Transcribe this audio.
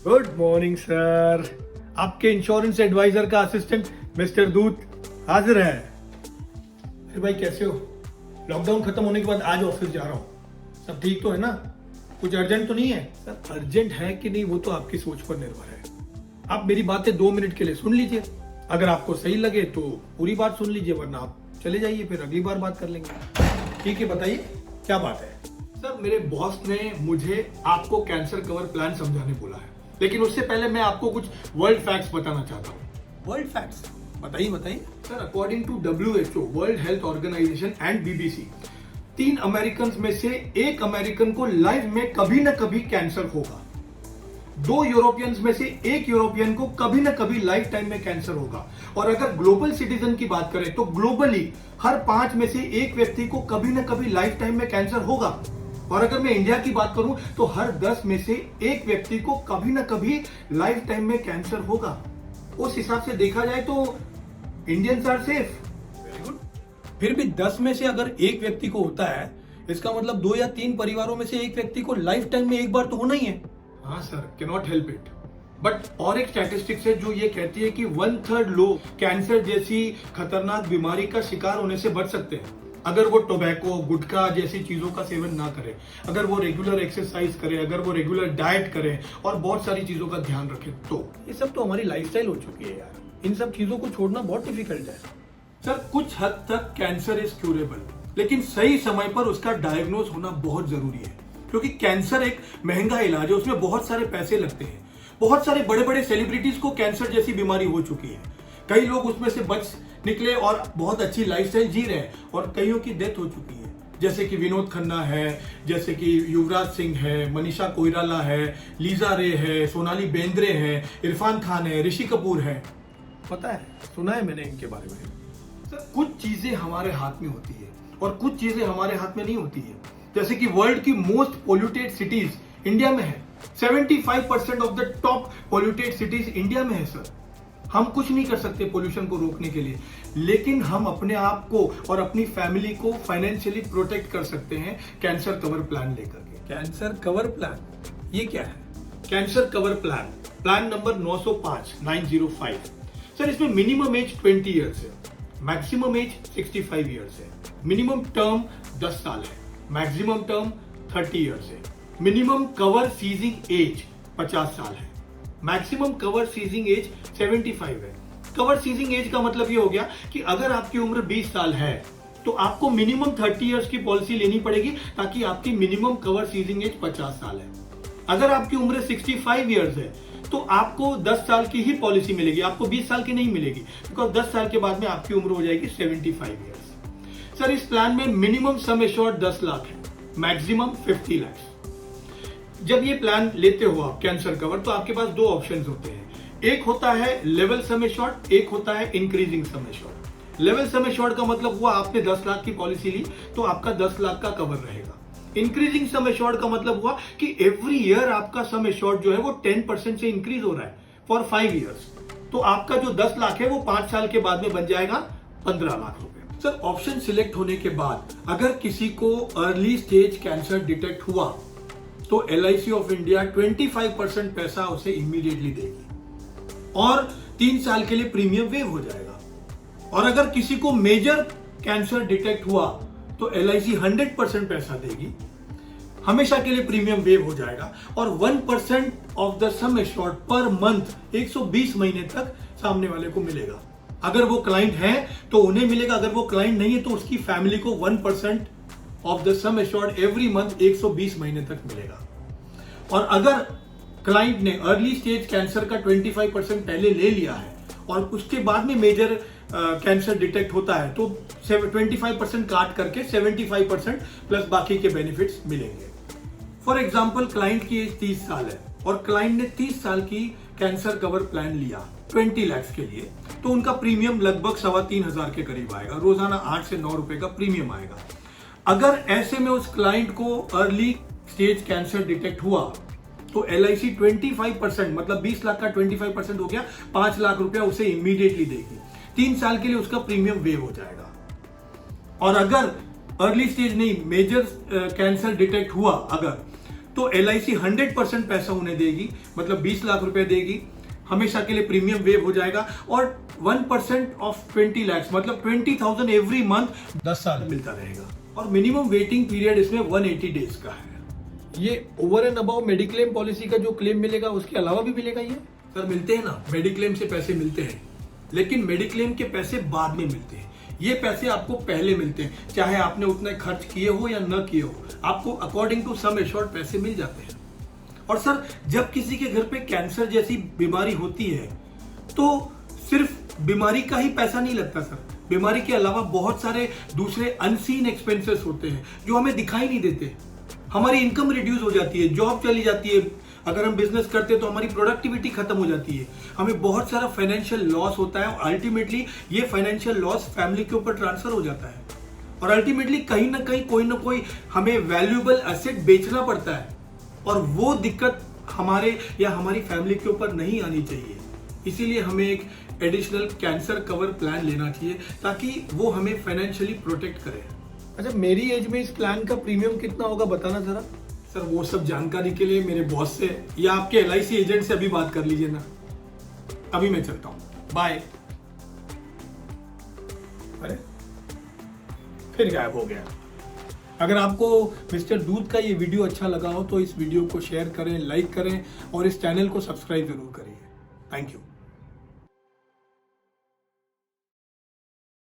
Good morning sir. आपके insurance adviser का assistant mister दूत हाजिर है। अरे भाई कैसे हो? लॉकडाउन खत्म होने के बाद आज ऑफिस जा रहा हूँ। सब ठीक तो है ना? कुछ अर्जेंट तो नहीं है? सर अर्जेंट है कि नहीं वो तो आपकी सोच पर निर्भर है। आप मेरी बातें 2 मिनट के लिए सुन लीजिए। अगर आपको सही लगे तो पूरी बात सुन लीजिए, वरना आप चले जाइए, फिर अगली बार बात कर लेंगे। ठीक है, बताइए क्या बात है? सर मेरे बॉस ने मुझे आपको कैंसर कवर प्लान समझाने बोला है, लेकिन उससे पहले मैं आपको कुछ वर्ल्ड फैक्ट्स बताना चाहता हूँ। World facts? बताइए बताइए। Sir according to WHO, world health organization and BBC, 3 American में से 1 अमेरिकन को लाइफ में कभी ना कभी कैंसर होगा। 2 यूरोपियंस में से 1 यूरोपियन को कभी ना कभी लाइफ टाइम में कैंसर होगा। और अगर ग्लोबल सिटीजन की बात करें तो ग्लोबली हर 5 में से 1 व्यक्ति को कभी ना कभी लाइफ टाइम में कैंसर होगा। और अगर मैं इंडिया की बात करूं तो हर 10 में से 1 व्यक्ति को कभी ना कभी लाइफ टाइम में कैंसर होगा। उस हिसाब से देखा जाए तो Indians are safe. Very good. फिर भी 10 में से अगर 1 व्यक्ति को होता है, इसका मतलब 2 या 3 परिवारों में से 1 व्यक्ति को लाइफ टाइम में एक बार तो होना ही है। हाँ sir, can not help it. But और एक स्टैटिस्टिक्स है जो ये कहती है कि 1/3 लोग कैंसर जैसी खतरनाक बीमारी का शिकार होने से बच सकते हैं अगर वो टोबैको, गुटखा जैसी चीजों का सेवन ना करें, अगर वो रेगुलर एक्सरसाइज करें, अगर वो रेगुलर डाइट करें और बहुत सारी चीजों का ध्यान रखें। तो ये सब तो हमारी लाइफस्टाइल हो चुकी है यार। इन सब चीजों को छोड़ना बहुत डिफिकल्ट है। सर कुछ हद तक कैंसर इज क्यूरेबल, लेकिन सही समय पर उसका डायग्नोज होना बहुत जरूरी है, क्योंकि कैंसर एक महंगा इलाज है, उसमें बहुत सारे पैसे लगते हैं। बहुत सारे बड़े बड़े सेलिब्रिटीज को कैंसर जैसी बीमारी हो चुकी है। कई लोग उसमें से बच निकले और बहुत अच्छी लाइफस्टाइल जी रहे हैं, और कईयों की डेथ हो चुकी है, जैसे कि विनोद खन्ना है, जैसे कि युवराज सिंह है, मनीषा कोइराला है, लीजा रे है, सोनाली बेंद्रे है, इरफान खान है, ऋषि कपूर है। पता है, सुना है मैंने इनके बारे में। सर कुछ चीजें हमारे हाथ में होती है और कुछ चीजें हमारे हाथ में नहीं होती है। जैसे कि वर्ल्ड की मोस्ट पोल्यूटेड सिटीज इंडिया में है। 75% of the top polluted cities India में है। सर हम कुछ नहीं कर सकते पोल्यूशन को रोकने के लिए, लेकिन हम अपने आप को और अपनी फैमिली को फाइनेंशियली प्रोटेक्ट कर सकते हैं कैंसर कवर प्लान लेकर के। कैंसर कवर प्लान ये क्या है? Cancer cover plan, plan number 905 sir, इसमें मिनिमम एज 20 ईयर्स है, मैक्सिमम एज 65 ईयर्स है, मिनिमम टर्म 10 साल है, मैक्सिमम टर्म 30 ईयर्स है, मिनिमम कवर सीजिंग एज 50 साल है, मैक्सिमम कवर सीजिंग एज 75 है। कवर सीजिंग एज का मतलब ये हो गया कि अगर आपकी उम्र 20 साल है तो आपको मिनिमम 30 इयर्स की पॉलिसी लेनी पड़ेगी, ताकि आपकी मिनिमम कवर सीजिंग एज 50 साल है। अगर आपकी उम्र 65 इयर्स है तो आपको 10 साल की ही पॉलिसी मिलेगी, आपको 20 साल की नहीं मिलेगी, बिकॉज 10 साल के बाद में आपकी उम्र हो जाएगी 75 इयर्स। सर इस प्लान में मिनिमम सम एश्योर्ड 10 लाख है, मैक्सिमम 50 लाख। जब ये प्लान लेते हो आप कैंसर कवर, तो आपके पास 2 ऑप्शंस होते हैं। एक होता है लेवल सम एश्योर्ड, एक होता है increasing sum assured. Level sum assured का मतलब हुआ आपने 10 लाख की पॉलिसी ली तो आपका 10 लाख का कवर रहेगा। इंक्रीजिंग सम एश्योर्ड का मतलब हुआ कि एवरी ईयर आपका सम एश्योर्ड जो है वो 10% से इंक्रीज हो रहा है फॉर 5 ईयर्स। तो आपका जो 10 लाख है वो 5 साल के बाद में बन जाएगा 15 लाख रुपए। सर ऑप्शन सिलेक्ट होने के बाद अगर किसी को अर्ली स्टेज कैंसर डिटेक्ट हुआ तो LIC ऑफ इंडिया 25% पैसा उसे इमीडिएटली देगी और 3 साल के लिए प्रीमियम वेव हो जाएगा। और अगर किसी को मेजर कैंसर डिटेक्ट हुआ तो LIC 100% पैसा देगी, हमेशा के लिए प्रीमियम वेव हो जाएगा, और 1% of the sum assured per month 120 महीने तक सामने वाले को मिलेगा। अगर वो क्लाइंट है तो उन्हें मिलेगा, अगर वो क्लाइंट नहीं है तो उसकी फैमिली को 1% of the sum assured every month 120 महीने तक मिलेगा। और अगर क्लाइंट ने अर्ली स्टेज कैंसर का 25% पहले ले लिया है और उसके बाद में मेजर कैंसर डिटेक्ट होता है तो 25% काट करके 75% प्लस बाकी के बेनिफिट्स मिलेंगे। फॉर एग्जाम्पल क्लाइंट की एज 30 साल है और क्लाइंट ने 30 साल की कैंसर कवर प्लान लिया 20 लाख के लिए, तो उनका प्रीमियम लगभग 3,500 के करीब आएगा। रोजाना 8 से 9 रुपए का प्रीमियम आएगा। अगर ऐसे में उस क्लाइंट को अर्ली स्टेज कैंसर डिटेक्ट हुआ तो LIC 25%, मतलब 20 लाख का 25% हो गया, 5 लाख रुपया उसे इमीडिएटली देगी। 3 साल के लिए उसका प्रीमियम वेव हो जाएगा। और अगर अर्ली स्टेज नहीं, मेजर कैंसर डिटेक्ट हुआ अगर, तो LIC 100% पैसा उन्हें देगी, मतलब 20 लाख रुपए देगी, हमेशा के लिए प्रीमियम वेव हो जाएगा और 1% ऑफ 20 लाख मतलब 20,000 एवरी मंथ 10 साल मिलता रहेगा। और मिनिमम वेटिंग पीरियड इसमें 180 डेज का है। ये over and above mediclaim policy का जो क्लेम मिलेगा उसके अलावा भी मिलेगा ये? सर मिलते हैं ना, मेडिक्लेम से पैसे मिलते हैं, लेकिन मेडिक्लेम के पैसे बाद में मिलते हैं। ये पैसे आपको पहले मिलते हैं, चाहे आपने उतना खर्च किए हो या न किए हो, आपको अकॉर्डिंग टू सम एश्योर्ड पैसे मिल जाते हैं। और सर जब किसी के घर पे कैंसर जैसी बीमारी होती है तो सिर्फ बीमारी का ही पैसा नहीं लगता सर, बीमारी के अलावा बहुत सारे दूसरे अनसीन एक्सपेंसेस होते हैं जो हमें दिखाई नहीं देते। हमारी इनकम रिड्यूस हो जाती है, जॉब चली जाती है, अगर हम बिजनेस करते हैं तो हमारी प्रोडक्टिविटी खत्म हो जाती है, हमें बहुत सारा फाइनेंशियल लॉस होता है और अल्टीमेटली ये फाइनेंशियल लॉस फैमिली के ऊपर ट्रांसफर हो जाता है और अल्टीमेटली कहीं ना कहीं कोई ना कोई हमें वैल्यूएबल एसेट बेचना पड़ता है और वो दिक्कत हमारे या हमारी फैमिली के ऊपर नहीं आनी चाहिए। इसीलिए हमें एक एडिशनल कैंसर कवर प्लान लेना चाहिए ताकि वो हमें फाइनेंशियली प्रोटेक्ट करे। अच्छा, मेरी एज में इस प्लान का प्रीमियम कितना होगा बताना जरा। सर वो सब जानकारी के लिए मेरे बॉस से या आपके LIC एजेंट से अभी बात कर लीजिए ना। अभी मैं चलता हूं, बाय। अरे फिर गायब हो गया। अगर आपको मिस्टर दूध का ये वीडियो अच्छा लगा हो तो इस वीडियो को शेयर करें, लाइक करें और इस चैनल को सब्सक्राइब जरूर करिए। Thank you.